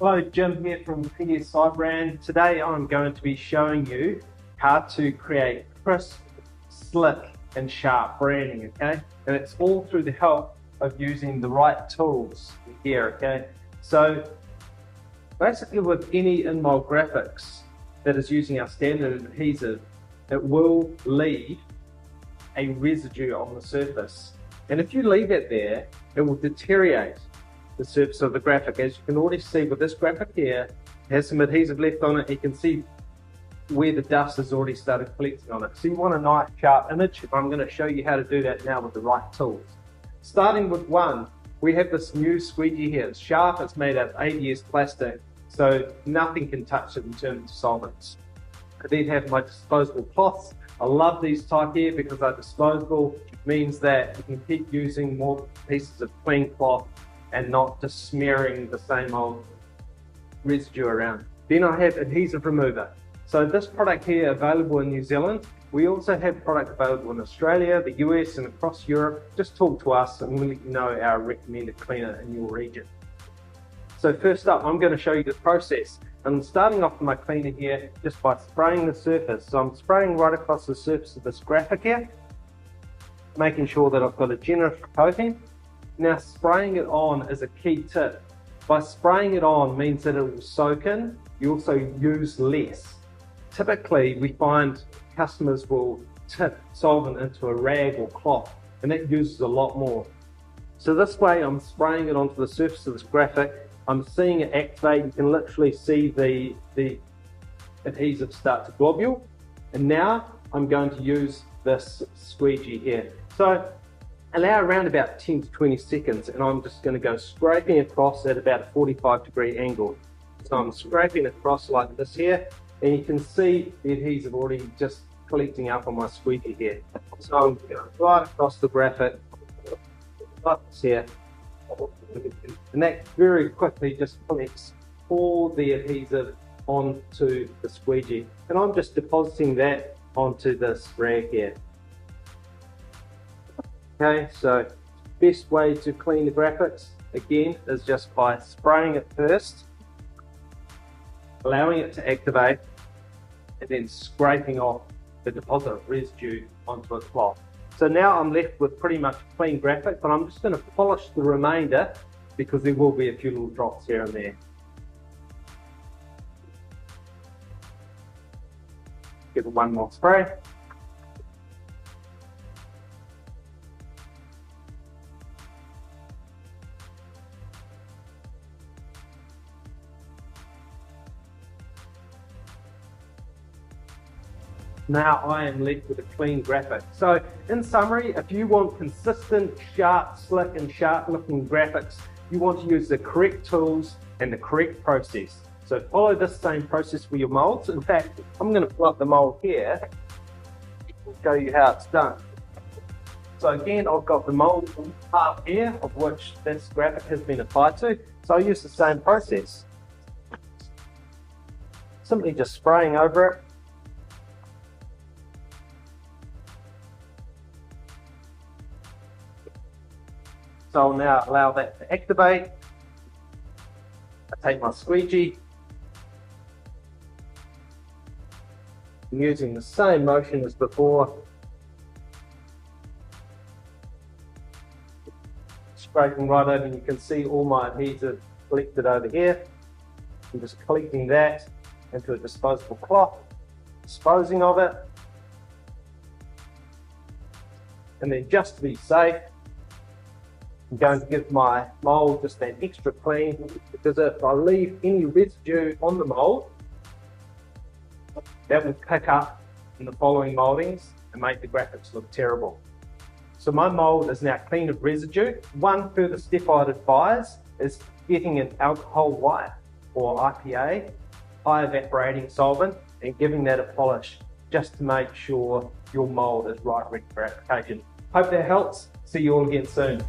Hello, Jim here from PSI brand. Today I'm going to be showing you how to create crisp, slick and sharp branding, okay? And it's all through the help of using the right tools here, okay? So basically with any in-mold graphics that is using our standard adhesive, it will leave a residue on the surface. And if you leave it there, it will deteriorate the surface of the graphic. As you can already see with this graphic here, it has some adhesive left on it. You can see where the dust has already started collecting on it. So you want a nice sharp image. I'm going to show you how to do that now with the right tools. Starting with one, we have this new squeegee here. It's sharp, it's made out of ABS plastic, so nothing can touch it in terms of solvents. I then have my disposable cloths. I love these type here because they're disposable. It means that you can keep using more pieces of clean cloth and not just smearing the same old residue around. Then I have adhesive remover. So this product here available in New Zealand. We also have product available in Australia, the US and across Europe. Just talk to us and we'll let you know our recommended cleaner in your region. So first up, I'm going to show you the process. I'm starting off with my cleaner here just by spraying the surface. So I'm spraying right across the surface of this graphic here, making sure that I've got a generous coating. Now spraying it on is a key tip. By spraying it on means that it will soak in. You also use less. Typically we find customers will tip solvent into a rag or cloth and that uses a lot more. So this way I'm spraying it onto the surface of this graphic. I'm seeing it activate. You can literally see the adhesive start to globule. And now I'm going to use this squeegee here. So allow around about 10 to 20 seconds and I'm just going to go scraping across at about a 45-degree angle. So I'm scraping across like this here and you can see the adhesive already just collecting up on my squeegee here. So I'm going right across the graphic, like this here, and that very quickly just collects all the adhesive onto the squeegee. And I'm just depositing that onto this rag here. Okay, so best way to clean the graphics, again, is just by spraying it first, allowing it to activate, and then scraping off the deposit of residue onto a cloth. So now I'm left with pretty much a clean graphic, but I'm just going to polish the remainder because there will be a few little drops here and there. Give it one more spray. Now I am left with a clean graphic. So in summary, if you want consistent, sharp, slick and sharp looking graphics, you want to use the correct tools and the correct process. So follow this same process with your molds. In fact, I'm going to pull up the mold here and show you how it's done. So again, I've got the mold part here of which this graphic has been applied to. So I use the same process. Simply just spraying over it. So I'll now allow that to activate. I take my squeegee. I'm using the same motion as before. Scraping right over and you can see all my adhesive collected over here. I'm just collecting that into a disposable cloth, disposing of it. And then just to be safe, I'm going to give my mold just an extra clean because if I leave any residue on the mold, that will pick up in the following moldings and make the graphics look terrible. So my mold is now clean of residue. One further step I'd advise is getting an alcohol white or IPA, high evaporating solvent, and giving that a polish just to make sure your mold is right ready for application. Hope that helps. See you all again soon.